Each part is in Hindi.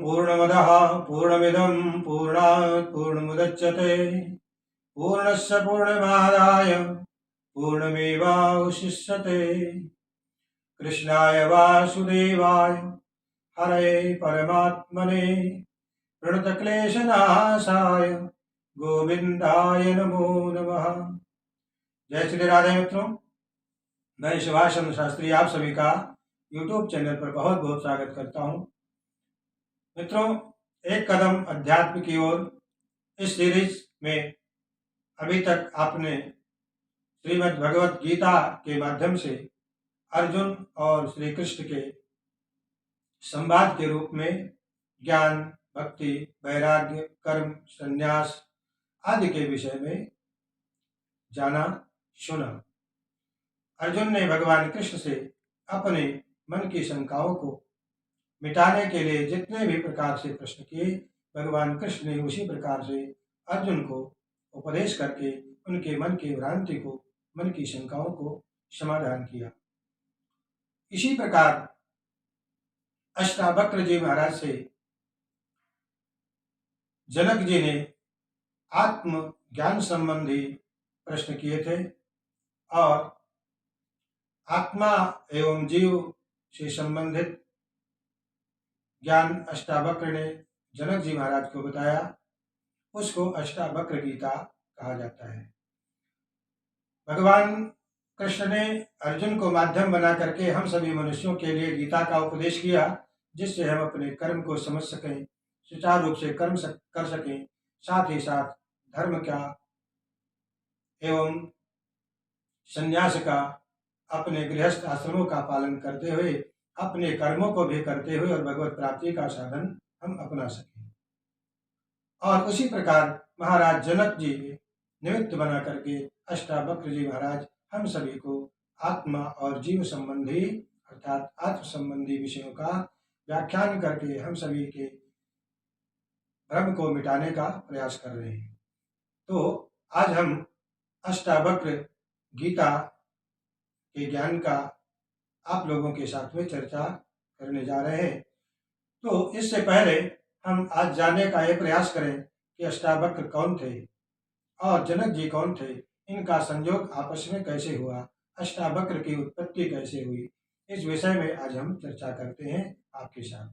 पूर्णमदः पूर्णमिदं पूर्णात् पूर्णमुदच्यते पूर्णस्य पूर्णमादाय पूर्णमेवावशिष्यते। कृष्णाय वासुदेवाय हरये परमात्मने प्रणतक्लेशनाशाय गोविंदाय नमो नमः। जय श्री राधे मित्रों, मैं सुभाष चंद्र शास्त्री आप सभी का यूट्यूब चैनल पर बहुत बहुत स्वागत करता हूं। मित्रों, एक कदम अध्यात्म की ओर इस सीरीज में अभी तक आपने श्रीमद् भगवत गीता के माध्यम से अर्जुन और श्री कृष्ण के संवाद के रूप में ज्ञान, भक्ति, वैराग्य, कर्म, संन्यास आदि के विषय में जाना, सुना। अर्जुन ने भगवान कृष्ण से अपने मन की शंकाओं को मिटाने के लिए जितने भी प्रकार से प्रश्न किए, भगवान कृष्ण ने उसी प्रकार से अर्जुन को उपदेश करके उनके मन की भ्रांति को, मन की शंकाओं को समाधान किया। इसी प्रकार अष्टावक्र जी महाराज से जनक जी ने आत्म ज्ञान संबंधी प्रश्न किए थे और आत्मा एवं जीव से संबंधित ज्ञान अष्टावक्र ने जनक जी महाराज को बताया। उसको अष्टावक्र गीता कहा जाता है। भगवान कृष्ण ने अर्जुन को माध्यम बना करके हम सभी मनुष्यों के लिए गीता का उपदेश किया, जिससे हम अपने कर्म को समझ सकें, सुचारू रूप से कर्म कर सकें, साथ ही साथ धर्म का एवं संन्यास का, अपने गृहस्थ आश्रमों का पालन करते हुए, अपने कर्मों को भी करते हुए और भगवत प्राप्ति का साधन हम अपना सकें। और उसी प्रकार महाराज जनक जी निमित्त बना करके अष्टावक्र जी महाराज हम सभी को आत्मा और जीव संबंधी अर्थात आत्म संबंधी विषयों का व्याख्यान करके हम सभी के भ्रम को मिटाने का प्रयास कर रहे हैं। तो आज हम अष्टावक्र गीता के ज्ञान का आप लोगों के साथ में चर्चा करने जा रहे हैं। तो इससे पहले हम आज जानने का ये प्रयास करें कि अष्टावक्र कौन थे और जनक जी कौन थे, इनका संयोग आपस में कैसे हुआ, अष्टावक्र की उत्पत्ति कैसे हुई, इस विषय में आज हम चर्चा करते हैं आपके साथ।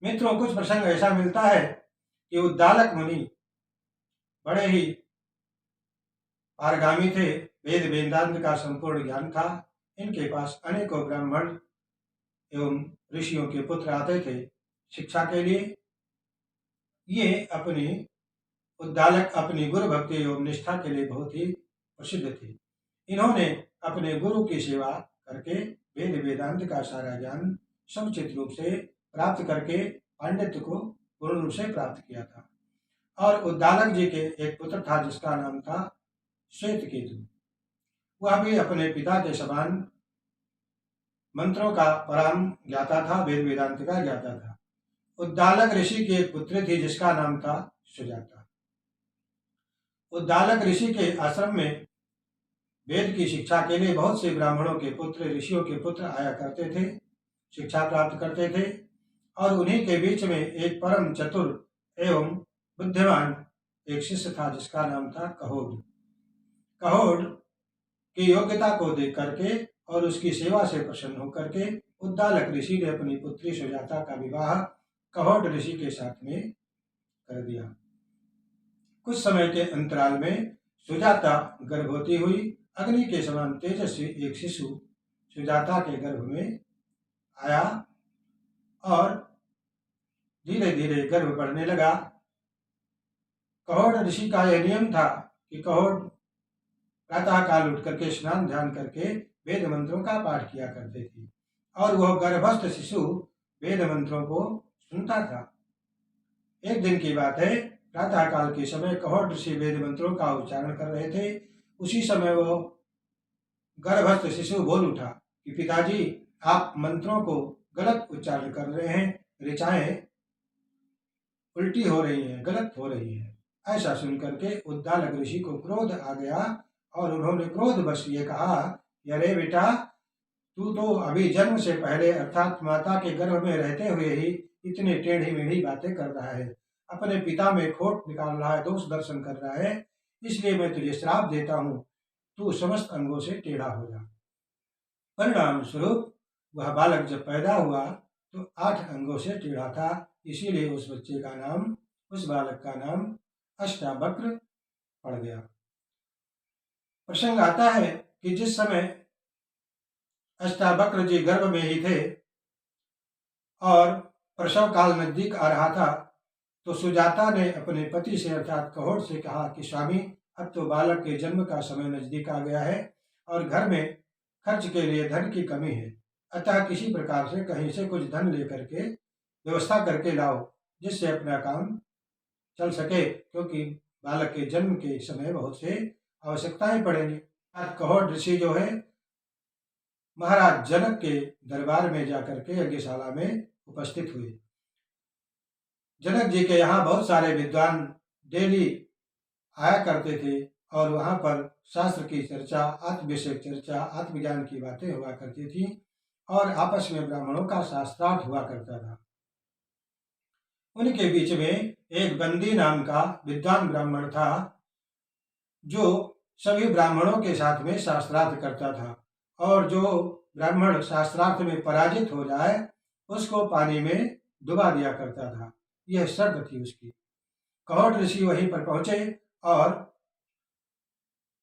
मित्रों, कुछ प्रसंग ऐसा मिलता है कि उद्दालक मुनि बड़े ही पारगामी थे, वेद वेदांत का संपूर्ण ज्ञान था। इनके पास अनेकों ब्राह्मण एवं ऋषियों के पुत्र आते थे शिक्षा के लिए। ये अपनी उद्दालक अपनी गुरु भक्ति एवं निष्ठा के लिए बहुत ही प्रसिद्ध थे। इन्होंने अपने गुरु की सेवा करके वेद वेदांत का सारा ज्ञान समुचित रूप से प्राप्त करके पांडित्य को पूर्ण रूप से प्राप्त किया था। और उद्दालक जी के एक पुत्र था जिसका नाम था श्वेतकेतु। वह भी अपने पिता के समान मंत्रों का परम ज्ञाता था, वेद वेदांत का ज्ञाता था। उद्दालक ऋषि की एक पुत्री थी जिसका नाम था सुजाता। उद्दालक ऋषि के आश्रम में वेद की शिक्षा के लिए बहुत से ब्राह्मणों के पुत्र, ऋषियों के पुत्र आया करते थे, शिक्षा प्राप्त करते थे। और उन्हीं के बीच में एक परम चतुर एवं बुद्धिमान एक शिष्य था जिसका नाम था कहोड। कहोड की योग्यता को देख करके और उसकी सेवा से प्रसन्न होकर के उद्दालक ऋषि ने अपनी पुत्री सुजाता का विवाह कहोड ऋषि के साथ में कर दिया। कुछ समय के अंतराल में सुजाता गर्भवती हुई। अग्नि के समान तेजस्वी एक शिशु सुजाता के गर्भ में आया और धीरे धीरे गर्भ बढ़ने लगा। कहोड ऋषि का यह नियम था कि कहोड प्रातः काल उठ करके स्नान ध्यान करके वेद मंत्रों का पाठ किया करते थे और वह गर्भस्थ शिशु वेद मंत्रों को सुनता था। एक दिन की बात है, प्रातः काल के समय कहोड ऋषि वेद मंत्रों का उच्चारण कर रहे थे। उसी समय वो गर्भस्थ शिशु बोल उठा कि पिताजी, आप मंत्रों को गलत उच्चारण कर रहे हैं, ऋचाएं उल्टी हो रही हैं, गलत हो रही हैं। ऐसा सुनकर के उद्दालक ऋषि को क्रोध आ गया और उन्होंने क्रोधवश ये कहा, अरे बेटा, तू तो अभी जन्म से पहले अर्थात माता के गर्भ में रहते हुए ही इतने टेढ़ी मेढ़ी बातें कर रहा है, अपने पिता में खोट निकाल रहा है, दोष दर्शन कर रहा है, इसलिए मैं तुझे श्राप देता हूँ, तू समस्त अंगों से टेढ़ा हो जा। परिणाम स्वरूप वह बालक जब पैदा हुआ तो 8 अंगों से टेढ़ा था, इसीलिए उस बच्चे का नाम, उस बालक का नाम अष्टावक्र पड़ गया। प्रसंग आता है कि जिस समय अष्टावक्र जी गर्भ में ही थे और प्रसव काल नजदीक आ रहा था, तो सुजाता ने अपने पति से अर्थात कहोड़ से कहा कि स्वामी, अब तो बालक के जन्म का समय नजदीक आ गया है और घर में खर्च के लिए धन की कमी है, अतः किसी प्रकार से कहीं से कुछ धन लेकर के व्यवस्था करके लाओ, जिससे अपना काम चल सके, क्योंकि बालक के जन्म के समय बहुत से आवश्यकताएं पड़ेंगी। कहोड़ ऋषि जो है महाराज जनक के दरबार में जाकर के यज्ञशाला में उपस्थित हुए। जनक जी के यहाँ बहुत सारे विद्वान डेली आया करते थे और वहाँ पर शास्त्र की चर्चा, आत्म विषय चर्चा, आत्मज्ञान की बातें हुआ करती थी और आपस में ब्राह्मणों का शास्त्रार्थ हुआ करता था। उनके बीच में एक बंदी नाम का विद्वान ब्राह्मण था जो सभी ब्राह्मणों के साथ में शास्त्रार्थ करता था, और जो ब्राह्मण शास्त्रार्थ में पराजित हो जाए उसको पानी में डुबा दिया करता था। यह शर्त थी उसकी। कहोड़ ऋषि वहीं पर पहुंचे और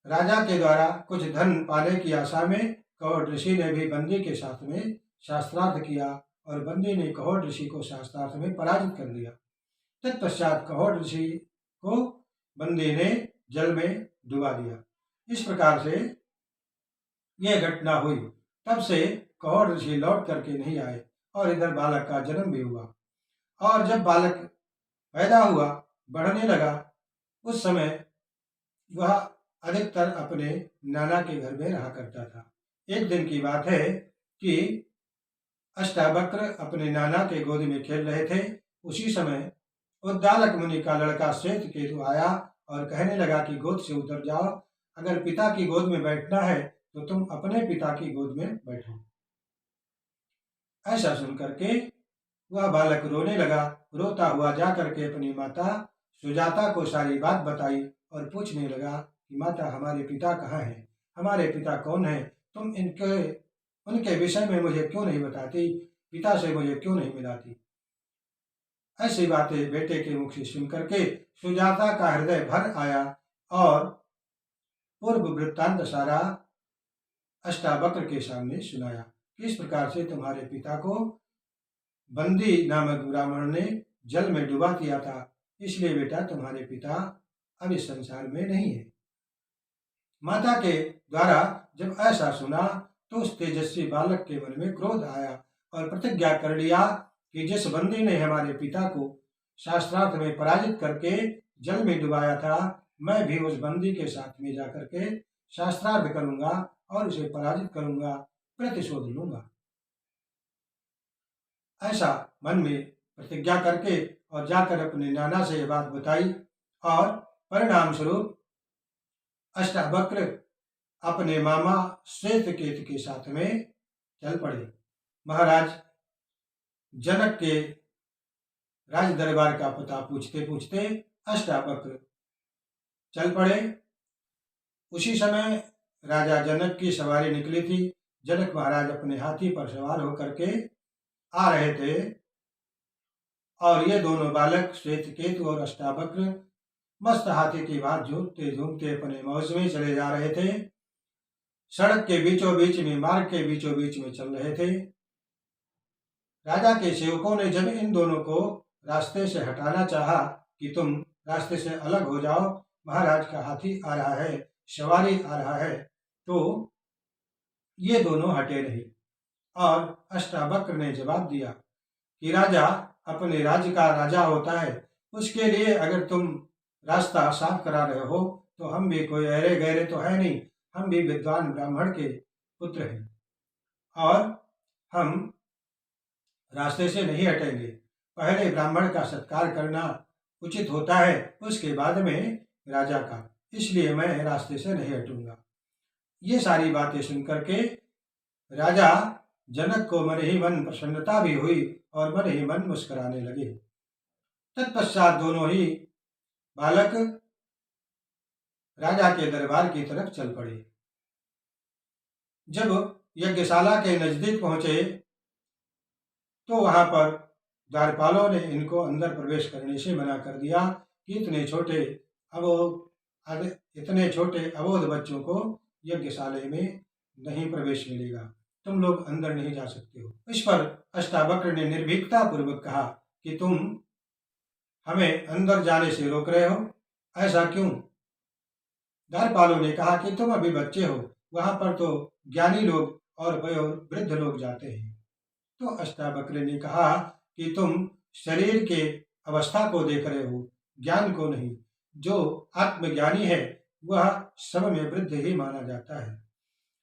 राजा के द्वारा कुछ धन पाने की आशा में कहोड़ ऋषि ने भी बंदी के साथ में शास्त्रार्थ किया और बंदी ने कहोड़ ऋषि को शास्त्रार्थ में पराजित कर दिया। तत्पश्चात कहोड़ ऋषि को बंदी ने जल में डुबा दिया। इस प्रकार से यह घटना हुई। तब से कहोड़ ऋषि लौट करके नहीं आए और इधर बालक का जन्म भी हुआ, और जब बालक पैदा हुआ, बढ़ने लगा, उस समय वह अधिकतर अपने नाना के घर में रहा करता था। एक दिन की बात है कि अष्टावक्र अपने नाना के गोद में खेल रहे थे। उसी समय उद्दालक मुनि का लड़का श्वेत केतु आया और कहने लगा कि गोद से उतर जाओ, अगर पिता की गोद में बैठना है तो तुम अपने पिता की गोद में बैठो। ऐसा सुनकर के वह बालक रोने लगा। रोता हुआ जा करके अपनी माता सुजाता को सारी बात बताई और पूछने लगा कि माता, हमारे पिता कहाँ हैं, हमारे पिता कौन है, तुम उनके विषय में मुझे क्यों नहीं बताती, पिता से मुझे क्यों नहीं मिलाती। ऐसी बातें बेटे के मुख से सुन करके सुजाता का हृदय भर आया और पूर्व वृत्तांत सारा अष्टावक्र के सामने सुनाया। किस प्रकार से तुम्हारे पिता को बंदी नामक ब्राह्मण ने जल में डुबा दिया था, इसलिए बेटा तुम्हारे पिता अब इस संसार में नहीं है। माता के द्वारा जब ऐसा सुना तो उस तेजस्वी बालक के मन में क्रोध आया और प्रतिज्ञा कर लिया कि जिस बंदी ने हमारे पिता को शास्त्रार्थ में पराजित करके जल में डुबाया था, मैं भी उस बंदी के साथ में जाकर के शास्त्रार्थ करूंगा और उसे पराजित करूंगा, प्रतिशोध लूंगा। ऐसा मन में प्रतिज्ञा करके और जाकर अपने नाना से यह बात बताई और परिणाम स्वरूप अष्टावक्र अपने मामा श्वेत केतु के साथ में चल पड़े। महाराज जनक के राज दरबार का पता पूछते पूछते अष्टावक्र चल पड़े। उसी समय राजा जनक की सवारी निकली थी। जनक महाराज अपने हाथी पर सवार होकर के आ रहे थे और ये दोनों बालक श्वेत केतु और अष्टावक्र मस्त हाथी की बात झूमते झूमते अपने मौज में चले जा रहे थे। सड़क के बीचों बीच में, मार्ग के बीचों बीच में चल रहे थे। राजा के सेवकों ने जब इन दोनों को रास्ते से हटाना चाहा कि तुम रास्ते से अलग हो जाओ, महाराज का हाथी आ रहा है, सवारी आ रहा है, तो ये दोनों हटे नहीं। और अष्टावक्र ने जवाब दिया कि राजा अपने राज्य का राजा होता है, उसके लिए अगर तुम रास्ता साफ करा रहे हो तो हम भी कोई अरे गहरे तो है नहीं, हम भी विद्वान ब्राह्मण के पुत्र हैं और हम रास्ते से नहीं हटेंगे। पहले ब्राह्मण का सत्कार करना उचित होता है, उसके बाद में राजा का, इसलिए मैं रास्ते से नहीं हटूंगा। ये सारी बातें सुनकर के राजा जनक को मन ही मन प्रसन्नता भी हुई और मन ही मन मुस्कुराने लगे। तत्पश्चात दोनों ही बालक राजा के दरबार की तरफ चल पड़े। जब यज्ञशाला के नजदीक पहुंचे तो वहां पर द्वारपालों ने इनको अंदर प्रवेश करने से मना कर दिया कि इतने छोटे अबोध बच्चों को यज्ञशाला में नहीं प्रवेश मिलेगा, तुम लोग अंदर नहीं जा सकते हो। इस पर अष्टावक्र ने निर्भीकता पूर्वक कहा कि तुम हमें अंदर जाने से रोक रहे हो, ऐसा क्यों? द्वारपालों ने कहा कि तुम अभी बच्चे हो, वहां पर तो ज्ञानी लोग और वृद्ध लोग जाते हैं। तो अष्टावक्र ने कहा कि तुम शरीर के अवस्था को देख रहे हो, ज्ञान को नहीं। जो आत्मज्ञानी है वह सब में वृद्ध ही माना जाता है।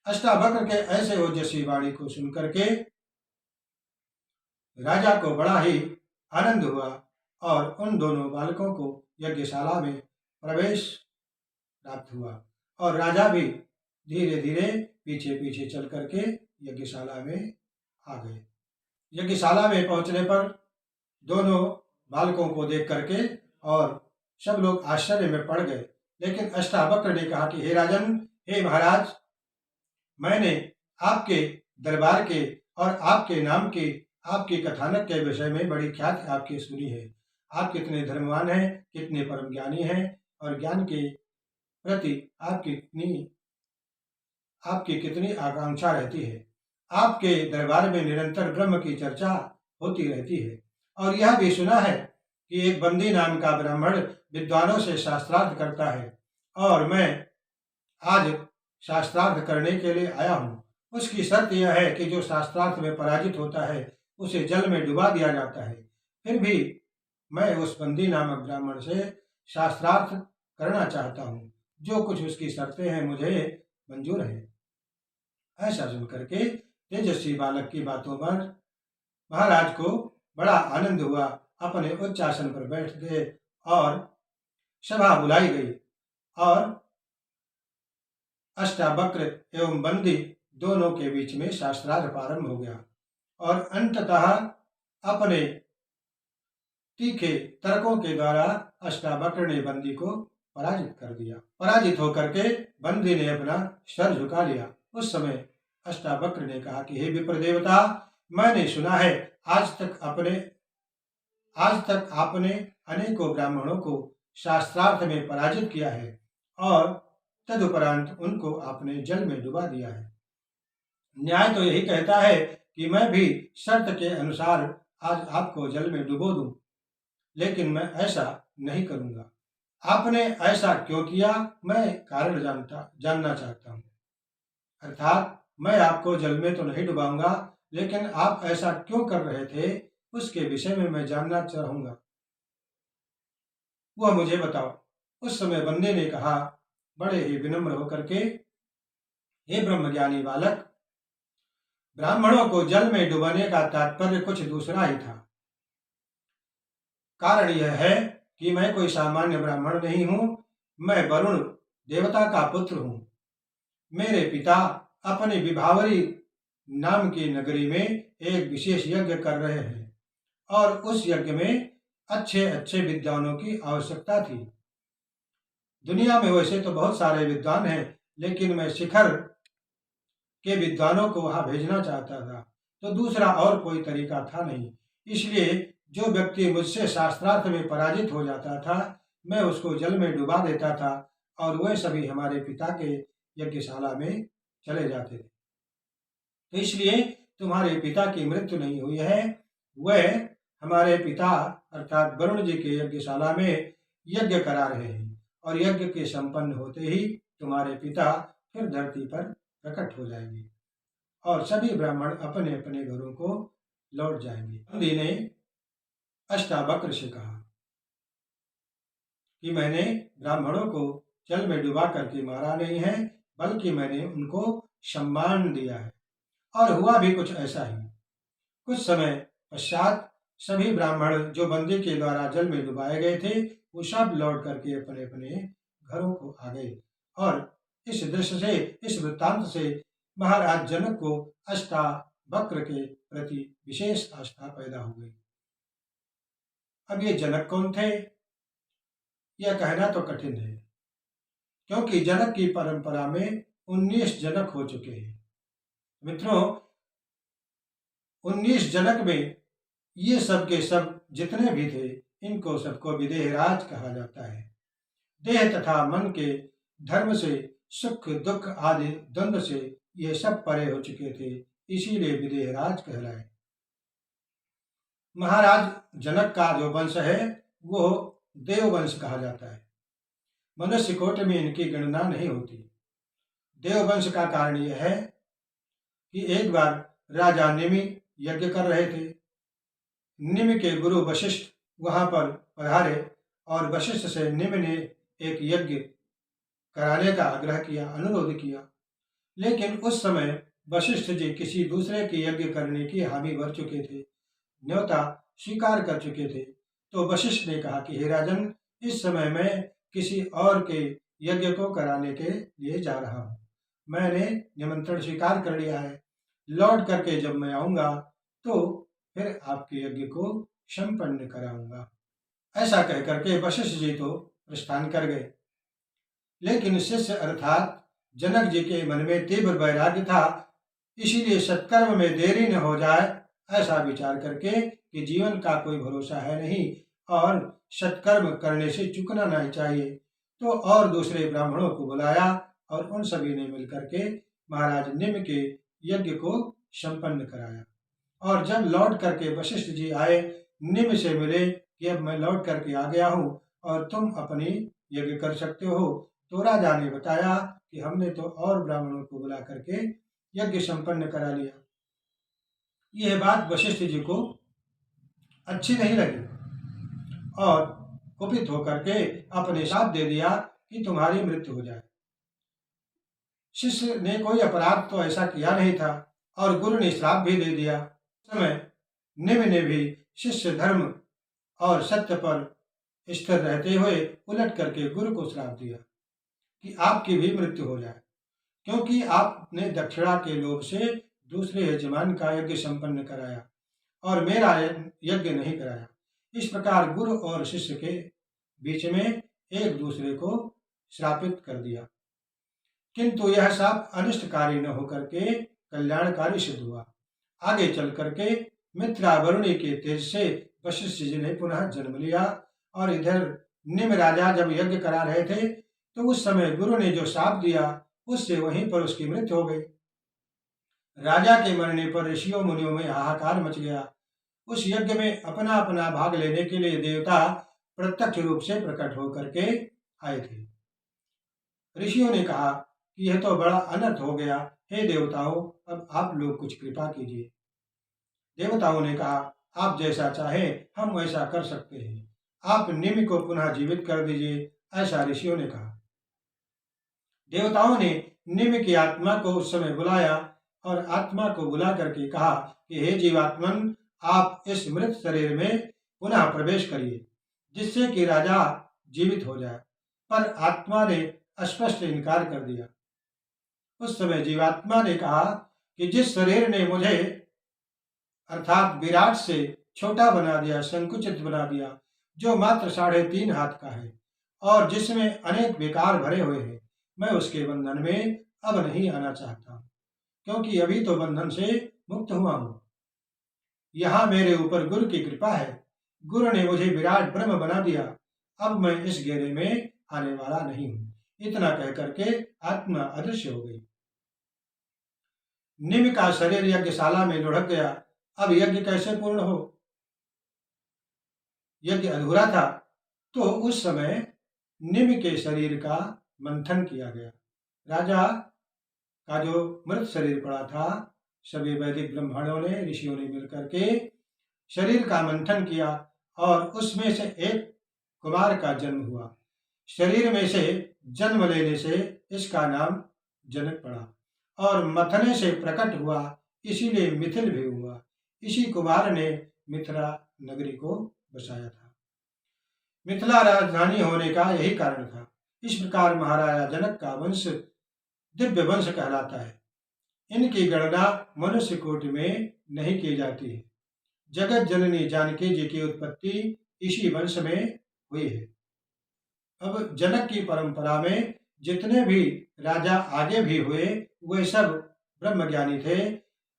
अष्टावक्र के ऐसे ओजस्वी वाणी को सुनकर के राजा को बड़ा ही आनंद हुआ और उन दोनों बालकों को यज्ञशाला में प्रवेश प्राप्त हुआ और राजा भी धीरे धीरे पीछे पीछे चल करके यज्ञशाला में आ गए। यज्ञशाला में पहुंचने पर दोनों बालकों को देख करके और सब लोग आश्चर्य में पड़ गए। लेकिन अष्टावक्र ने कहा कि हे राजन, हे महाराज, मैंने आपके दरबार के और आपके नाम की, आपकी कथानक के विषय में बड़ी ख्याति आपकी सुनी है। आप कितने धर्मवान हैं, कितने परम ज्ञानी हैं और ज्ञान के प्रति आपकी कितनी आकांक्षा रहती है। आपके दरबार में निरंतर ब्रह्म की चर्चा होती रहती है और यह भी सुना है कि एक बंदी नाम का ब्राह्मण विद्वानों से शास्त्रार्थ करता है और मैं आज शास्त्रार्थ करने के लिए आया हूँ। उसकी शर्त यह है कि जो शास्त्रार्थ में पराजित होता है उसे जल में डुबा दिया जाता है। फिर भी मैं उस बंदी नामक ब्राह्मण से शास्त्रार्थ करना चाहता हूँ। जो कुछ उसकी शर्तें हैं मुझे मंजूर है। ऐसा सुन करके तेजस्वी बालक की बातों पर महाराज को बड़ा आनंद हुआ। अपने उच्च आसन पर बैठ गए और सभा बुलाई गई और अष्टावक्र एवं बंदी दोनों के बीच में शास्त्रार्थ प्रारंभ हो गया और अंततः अपने तीखे तर्कों के द्वारा अष्टावक्र ने बंदी को पराजित कर दिया। पराजित होकर के बंदी ने अपना सर झुका लिया। उस समय अष्टावक्र ने कहा कि हे विप्र देवता, मैंने सुना है आज तक आपने अनेकों ब्राह्मणों को शास्त्रार्थ में पराजित किया है और तदुपरांत उनको आपने जल में डुबा दिया है। न्याय तो यही कहता है कि मैं भी शर्त के अनुसार आज आपको जल में डुबो दूं, लेकिन मैं ऐसा नहीं करूंगा। आपने ऐसा क्यों किया, मैं कारण जानना चाहता हूं। अर्थात मैं आपको जल में तो नहीं डुबाऊंगा, लेकिन आप ऐसा क्यों कर रहे थे उसके विषय में मैं जानना चाहूंगा, वह मुझे बताओ। उस समय बंदे ने कहा बड़े ही विनम्र होकर के, हे ब्रह्मज्ञानी बालक, ब्राह्मणों को जल में डुबाने का तात्पर्य कुछ दूसरा ही था। कारण यह है कि मैं कोई सामान्य ब्राह्मण नहीं हूं, मैं वरुण देवता का पुत्र हूं। मेरे पिता अपनी विभावरी नाम की नगरी में एक विशेष यज्ञ कर रहे हैं और उस यज्ञ में अच्छे अच्छे विद्वानों की आवश्यकता थी। दुनिया में वैसे तो बहुत सारे विद्वान हैं, लेकिन मैं शिखर के विद्वानों को वहां भेजना चाहता था, तो दूसरा और कोई तरीका था नहीं। इसलिए जो व्यक्ति मुझसे शास्त्रार्थ में पराजित हो जाता था, मैं उसको जल में डुबा देता था और वह सभी हमारे पिता के यज्ञशाला में चले जाते थे। तो इसलिए तुम्हारे पिता की मृत्यु नहीं हुई है, वह हमारे पिता अर्थात वरुण जी के यज्ञशाला में यज्ञ करा रहे हैं और यज्ञ के संपन्न होते ही तुम्हारे पिता फिर धरती पर प्रकट हो जाएंगे और सभी ब्राह्मण अपने अपने घरों को लौट जाएंगे। बंदी ने अष्टावक्र से कहा कि मैंने ब्राह्मणों को जल में डुबा करके मारा नहीं है, बल्कि मैंने उनको सम्मान दिया है और हुआ भी कुछ ऐसा ही। कुछ समय पश्चात सभी ब्राह्मण जो बंदी के द्वारा जल में डुबाए गए थे, वो सब लौट करके अपने अपने घरों को आ गए और इस दृश्य से, इस वृत्तांत से महाराज जनक को वक्र के प्रति विशेष आस्था पैदा हो गई। अब ये जनक कौन थे, यह कहना तो कठिन है, क्योंकि जनक की परंपरा में 19 जनक हो चुके हैं। मित्रों, 19 जनक में ये सब के सब जितने भी थे, इनको सबको विदेहराज कहा जाता है। देह तथा मन के धर्म से, सुख दुख आदि द्वंद्व से ये सब परे हो चुके थे, इसीलिए विदेहराज कहलाए। महाराज जनक का जो वंश है वो देववंश कहा जाता है। मनुष्य कोट में इनकी गणना नहीं होती। देववंश का कारण यह है कि एक बार राजा निमि यज्ञ कर रहे थे। निमि के गुरु वशिष्ठ वहां पर पधारे और वशिष्ठ से निमि ने एक यज्ञ कराने का आग्रह किया, अनुरोध किया। लेकिन उस समय वशिष्ठ जी किसी दूसरे के यज्ञ करने की हामी भर चुके थे, न्योता स्वीकार कर चुके थे। तो वशिष्ठ ने कहा कि हे राजन, इस समय मैं किसी और के यज्ञ को कराने के लिए जा रहा हूँ। मैंने निमंत्रण स्वीकार कर लिया है। लौट करके जब मैं आऊंगा तो फिर आपके यज्ञ को संपन्न कराऊंगा। ऐसा कह करके वशिष्ठ जी तो प्रस्थान कर गए। लेकिन शिष्य अर्थात जनक जी के मन में तीव्र वैराग्य था, इसीलिए सत्कर्म में देरी न हो जाए ऐसा विचार करके कि जीवन का कोई भरोसा है नहीं और सत्कर्म करने से चूकना नहीं चाहिए, तो और दूसरे ब्राह्मणों को बुलाया और उन सभी ने मिलकर के महाराज निम्न के यज्ञ को संपन्न कराया। और जब लौट करके वशिष्ठ जी आए, निम्न से मिले कि अब मैं लौट करके आ गया हूँ और तुम अपनी यज्ञ कर सकते हो। तो राजा ने बताया कि हमने तो और ब्राह्मणों को बुला करके यज्ञ संपन्न करा लिया। यह बात वशिष्ठ जी को अच्छी नहीं लगी और कुपित होकर के अपने श्राप दे दिया कि तुम्हारी मृत्यु हो जाए। शिष्य ने कोई अपराध तो ऐसा किया नहीं था और गुरु ने श्राप भी दे दिया। समय निम्न ने भी शिष्य धर्म और सत्य पर स्थिर रहते हुए उलट करके गुरु को श्राप दिया कि आपकी भी मृत्यु हो जाए, क्योंकि आपने दक्षिणा के लोभ से दूसरे यजमान का यज्ञ संपन्न कराया और मेरा यज्ञ नहीं कराया। इस प्रकार गुरु और शिष्य के बीच में एक दूसरे को श्रापित कर दिया, किंतु यह श्राप अनिष्टकारी न होकर के कल्याणकारी सिद्ध हुआ। आगे चल करके मित्रावरुणी के तेज से वशिष्ठ जी ने पुनः जन्म लिया और इधर निम्न राजा जब यज्ञ करा रहे थे तो उस समय गुरु ने जो श्राप दिया उससे वहीं पर उसकी मृत्यु हो गई। राजा के मरने पर ऋषियों मुनियों में हाहाकार मच गया। उस यज्ञ में अपना अपना भाग लेने के लिए देवता प्रत्यक्ष रूप से प्रकट होकर के आए थे। ऋषियों ने कहा कि यह तो बड़ा अनर्थ हो गया, हे देवताओं, अब आप लोग कुछ कृपा कीजिए। देवताओं ने कहा, आप जैसा चाहे हम वैसा कर सकते हैं, आप निमि को पुनः जीवित कर दीजिए, ऐसा ऋषियों ने कहा। देवताओं ने निमि की आत्मा को उस समय बुलाया और आत्मा को बुला करके कहा कि हे जीवात्मन, आप इस मृत शरीर में पुनः प्रवेश करिए जिससे कि राजा जीवित हो जाए। पर आत्मा ने स्पष्ट इनकार कर दिया। उस समय जीवात्मा ने कहा कि जिस शरीर ने मुझे अर्थात विराट से छोटा बना दिया, संकुचित बना दिया, जो मात्र 3.5 हाथ का है और जिसमें अनेक विकार भरे हुए हैं, मैं उसके बंधन में अब नहीं आना चाहता, क्योंकि अभी तो बंधन से मुक्त हुआ हूं। यहाँ मेरे ऊपर गुरु की कृपा है, गुरु ने मुझे विराट ब्रह्म बना दिया, अब मैं इस घेरे में आने वाला नहीं हूं। इतना कह करके आत्मा अदृश्य हो गई। निम्न का शरीर यज्ञशाला में लुढ़क गया। अब यज्ञ कैसे पूर्ण हो? यज्ञ अधूरा था। तो उस समय निम्न के शरीर का मंथन किया गया। राजा का जो मृत शरीर पड़ा था, सभी वैदिक ब्राह्मणों ने, ऋषियों ने मिलकर के शरीर का मंथन किया और उसमें से एक कुमार का जन्म हुआ। शरीर में से जन्म लेने से इसका नाम जनक पड़ा और मथने से प्रकट हुआ, इसीलिए मिथिल भी हुआ। इसी कुमार ने मिथिला नगरी को बसाया था। मिथिला राजधानी होने का यही कारण था। इस प्रकार महाराजा जनक का वंश दिव्य वंश कहलाता है। इनकी गणना मनुष्य कोटि में नहीं की जाती है। जगत जननी जानकी जी की उत्पत्ति इसी वंश में हुई है। अब जनक की परंपरा में जितने भी राजा आगे भी हुए वे सब ब्रह्मज्ञानी थे।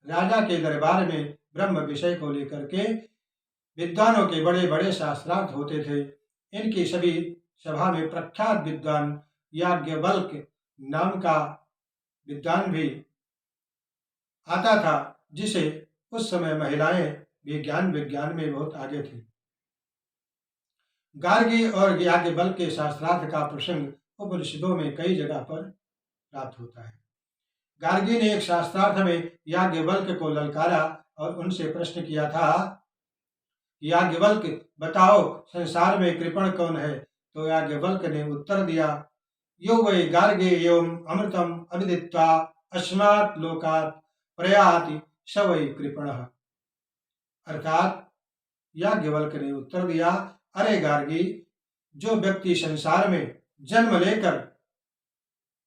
राजा के दरबार में ब्रह्म विषय को लेकर के विद्वानों के बड़े बड़े शास्त्रार्थ होते थे। इनकी सभी सभा में प्रख्यात विद्वान याज्ञवल्क नाम का विद्वान भी आता था, जिसे उस समय महिलाएं विज्ञान विज्ञान में बहुत आगे थी। गार्गी और याज्ञवल्क के शास्त्रार्थ का प्रसंग उपनिषदों में कई जगह पर प्राप्त होता है। गार्गी ने एक शास्त्रार्थ में याज्ञवल्क को ललकारा और उनसे प्रश्न किया था, याज्ञवल्क बताओ संसार में कृपण कौन है? तो याज्ञवल्क ने उत्तर दिया, यो वै गार्गे एवं अमृतम अविदित्वा अस्मात् लोकात् प्रयाति स वै कृपणः। अर्थात याज्ञवल्क ने उत्तर दिया, अरे गार्गी, जो व्यक्ति संसार में जन्म लेकर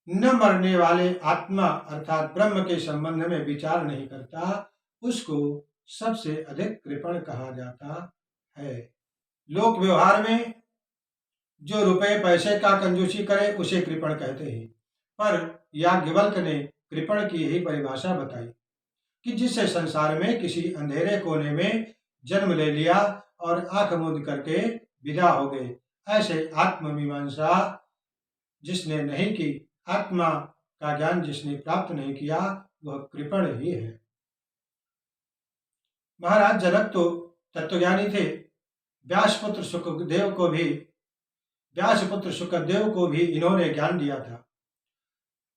न मरने वाले आत्मा अर्थात ब्रह्म के संबंध में विचार नहीं करता, उसको सबसे अधिक कृपण कहा जाता है। लोक व्यवहार में जो रुपए पैसे का कंजूसी करे उसे कृपण कहते हैं, पर याज्ञवल्क ने कृपण की यही परिभाषा बताई कि जिससे संसार में किसी अंधेरे कोने में जन्म ले लिया और आंख मूंद करके विदा हो गए, ऐसे आत्ममीमांसा जिसने नहीं की, आत्मा का ज्ञान जिसने प्राप्त नहीं किया, वह कृपण ही है। महाराज जनक तो तत्वज्ञानी थे। व्यासपुत्र शुकदेव को भी इन्होंने ज्ञान दिया था।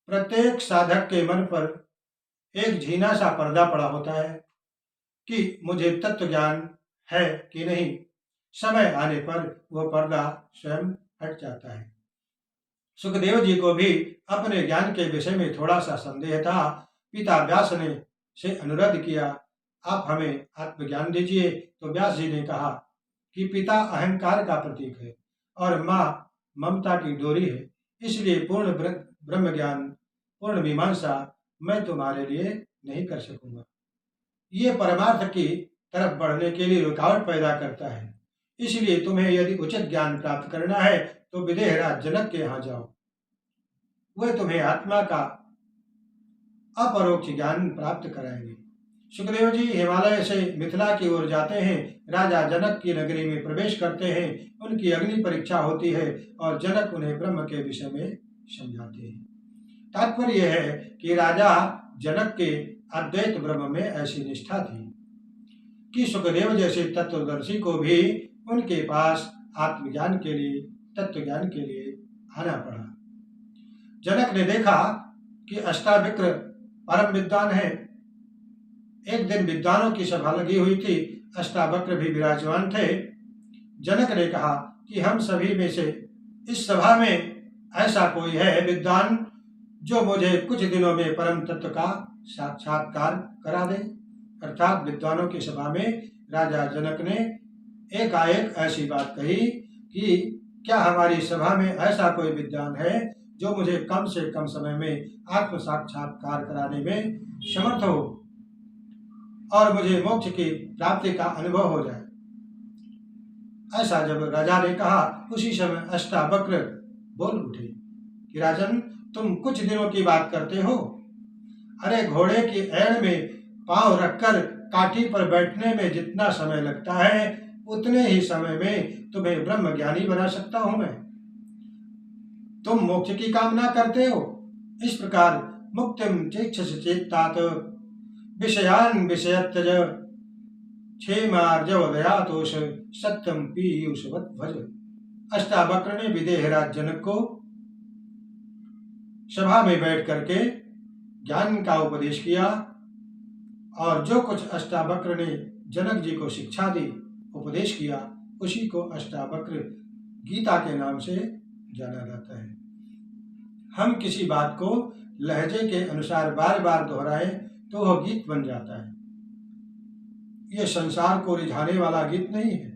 प्रत्येक साधक के मन पर एक झीना सा पर्दा पड़ा होता है कि मुझे तत्व ज्ञान है कि नहीं। समय आने पर वह पर्दा स्वयं हट जाता है। सुखदेव जी को भी अपने ज्ञान के विषय में थोड़ा सा संदेह था। पिता व्यास ने से अनुरोध किया, आप हमें आत्मज्ञान दीजिए। तो व्यास जी ने कहा कि पिता अहंकार का प्रतीक है और माँ ममता की डोरी है, इसलिए पूर्ण ब्रह्म ज्ञान, पूर्ण मीमांसा मैं तुम्हारे लिए नहीं कर सकूंगा। ये परमार्थ की तरफ बढ़ने के लिए रुकावट पैदा करता है। इसलिए तुम्हें यदि उचित ज्ञान प्राप्त करना है तो विदेहराज जनक के यहाँ जाओ, वह तुम्हें आत्मा का अपरोक्ष ज्ञान प्राप्त कराएंगे। सुखदेव जी हिमालय से मिथिला की ओर जाते हैं। राजा जनक की नगरी में प्रवेश करते हैं। उनकी अग्नि परीक्षा होती है और जनक उन्हें ब्रह्म के विषय में समझाते हैं। तात्पर्य यह है कि राजा जनक के अद्वैत ब्रह्म में ऐसी निष्ठा थी कि सुखदेव जैसे तत्वदर्शी को भी उनके पास आत्मज्ञान के लिए, तत्व ज्ञान के लिए आना पड़ा। जनक ने देखा कि अष्टावक्र परम विद्वान है। एक दिन विद्वानों की सभा लगी हुई थी, अष्टावक्र भी विराजमान थे। जनक ने कहा कि हम सभी में से इस सभा में ऐसा कोई है विद्वान जो मुझे कुछ दिनों में परम तत्व का साक्षात्कार करा दे। अर्थात विद्वानों की सभा में राजा जनक ने एकाएक ऐसी बात कही कि क्या हमारी सभा में ऐसा कोई विद्वान है जो मुझे कम से कम समय में आत्म साक्षात्कार कराने में समर्थ हो और मुझे मोक्ष की प्राप्ति का अनुभव हो जाए। ऐसा जब राजा ने कहा, उसी समय अष्टावक्र बोल उठे कि राजन, तुम कुछ दिनों की बात करते हो। अरे घोड़े की ऐड़ में पांव रखकर काठी पर बैठने में जितना समय लगता है उतने ही समय में तुम्हें ब्रह्म ज्ञानी बना सकता हूं मैं। तुम मोक्ष की कामना करते हो, इस प्रकार मुक्तिम चेक्षस चेत्तात विषयान विषयत्यज क्षेमार्जवदयातोष सत्यम पीयूषवत भज। अष्टावक्र ने विदेहराज जनक को सभा में बैठ करके ज्ञान का उपदेश किया और जो कुछ अष्टावक्र ने जनक जी को शिक्षा दी, उपदेश किया, उसी को अष्टावक्र गीता के नाम से जाना जाता है। हम किसी बात को लहजे के अनुसार बार बार दोहराएं तो वह गीत बन जाता है। यह संसार को रिझाने वाला गीत नहीं है,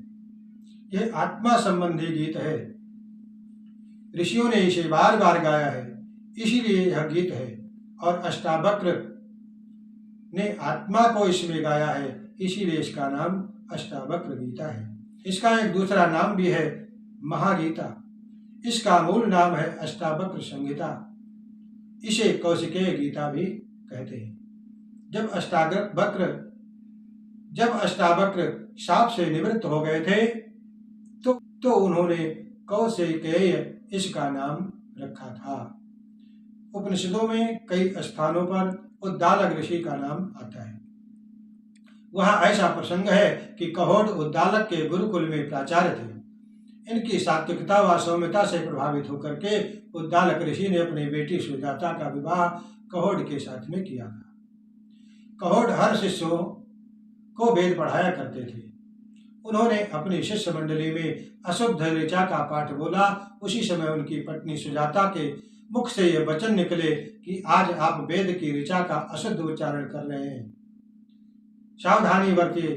यह आत्मा संबंधी गीत है। ऋषियों ने इसे बार बार गाया है, इसीलिए यह गीत है। और अष्टावक्र ने आत्मा को इसमें गाया है, इसीलिए इसका नाम अष्टावक्र गीता है। इसका एक दूसरा नाम भी है महागीता। इसका मूल नाम है अष्टावक्र संहिता। इसे कौशिकेय गीता भी कहते हैं। जब अष्टावक्र शाप से निवृत्त हो गए थे तो उन्होंने कौशिकेय इसका नाम रखा था। उपनिषदों में कई स्थानों पर उद्दालक ऋषि का नाम आता है। वहां ऐसा प्रसंग है कि कहोड उद्दालक के गुरुकुल में प्राचार्य थे। इनकी सात्विकता व सौम्यता से प्रभावित होकर के उद्दालक ऋषि ने अपनी बेटी सुजाता का विवाह कहोड के साथ में किया था। कहोड हर शिष्यों को वेद पढ़ाया करते थे। उन्होंने अपनी शिष्य मंडली में अशुद्ध ऋचा का पाठ बोला। उसी समय उनकी पत्नी सुजाता के मुख से ये वचन निकले कि आज आप वेद की ऋचा का अशुद्ध उच्चारण कर रहे हैं, सावधानी बरतिए,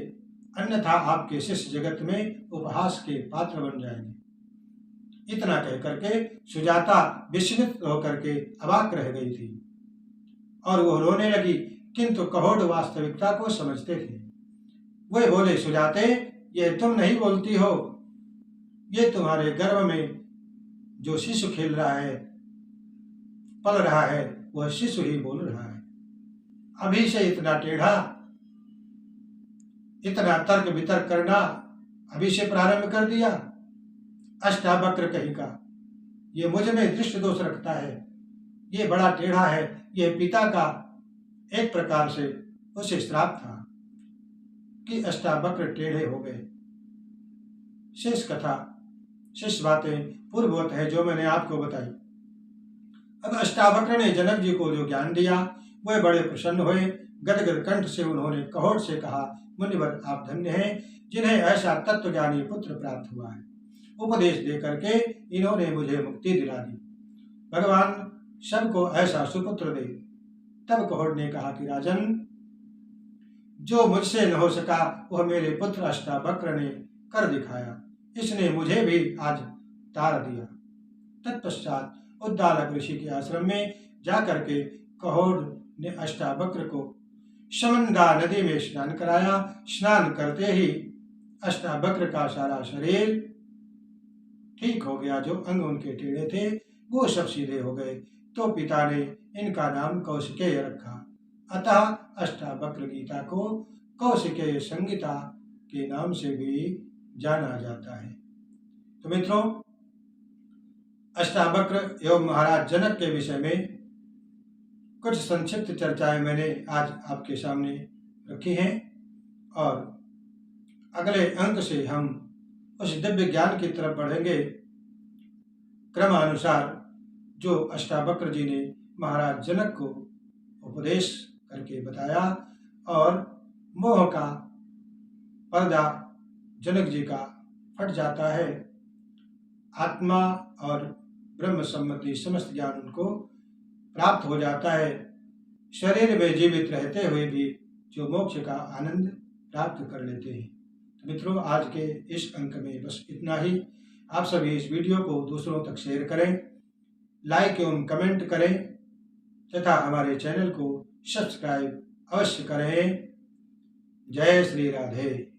अन्यथा आपके शिष्य जगत में उपहास के पात्र बन जाएंगे। इतना कह करके सुजाता विस्मित होकर के अवाक रह गई थी और वो रोने लगी, किंतु कहोड वास्तविकता को समझते थे। वे बोले, सुजाते, ये तुम नहीं बोलती हो, ये तुम्हारे गर्भ में जो शिशु खेल रहा है, पल रहा है, वह शिशु ही बोल रहा है। अभी से इतना टेढ़ा, इतना तर्क वितर्क करना अभी से प्रारंभ कर दिया। अष्टावक्र कहीं का, ये मुझ में दृष्टि दोष रखता है, ये बड़ा टेढ़ा है। ये पिता का एक प्रकार से उसे श्राप था कि अष्टावक्र टेढ़े हो गए। शेष कथा, शेष बातें पूर्ववत है जो मैंने आपको बताई। अब अष्टावक्र ने जनक जी को जो ज्ञान दिया, वह बड़े प्रसन्न हुए। गदगद कंठ से उन्होंने कहोड से कहा, मुनिवर, आप धन्य हैं जिन्हें ऐसा तत्वज्ञानी पुत्र प्राप्त हुआ है। उपदेश दे करके इन्होंने मुझे मुक्ति दिला दी। भगवान सबको ऐसा सुपुत्र दे। तब कहोड ने कहा कि राजन, जो मुझसे न हो सका वह मेरे पुत्र अष्टावक्र ने कर दिखाया। इसने मुझे भी आज तार दिया। तत्पश्चात उद्दालक ऋषि के आश्रम में जाकर के कहोड ने अष्टावक्र को समंदा नदी में स्नान कराया। स्नान करते ही अष्टावक्र का सारा शरीर ठीक हो गया। जो अंग उनके टेढ़े थे वो सब सीधे हो गए। तो पिता ने इनका नाम कौशिकेय रखा। अतः अष्टावक्र गीता को कौशिकेय संहिता के नाम से भी जाना जाता है। तो मित्रों, अष्टावक्र एवं महाराज जनक के विषय में कुछ संक्षिप्त चर्चाएं मैंने आज आपके सामने रखी हैं और अगले अंक से हम उस दिव्य ज्ञान की तरफ बढ़ेंगे क्रमानुसार जो अष्टावक्र जी ने महाराज जनक को उपदेश करके बताया। और मोह का पर्दा जनक जी का फट जाता है। आत्मा और ब्रह्म संबंधी समस्त ज्ञान उनको प्राप्त हो जाता है। शरीर में जीवित रहते हुए भी जो मोक्ष का आनंद प्राप्त कर लेते हैं। तो मित्रों, आज के इस अंक में बस इतना ही। आप सभी इस वीडियो को दूसरों तक शेयर करें, लाइक एवं कमेंट करें तथा हमारे चैनल को सब्सक्राइब अवश्य करें। जय श्री राधे।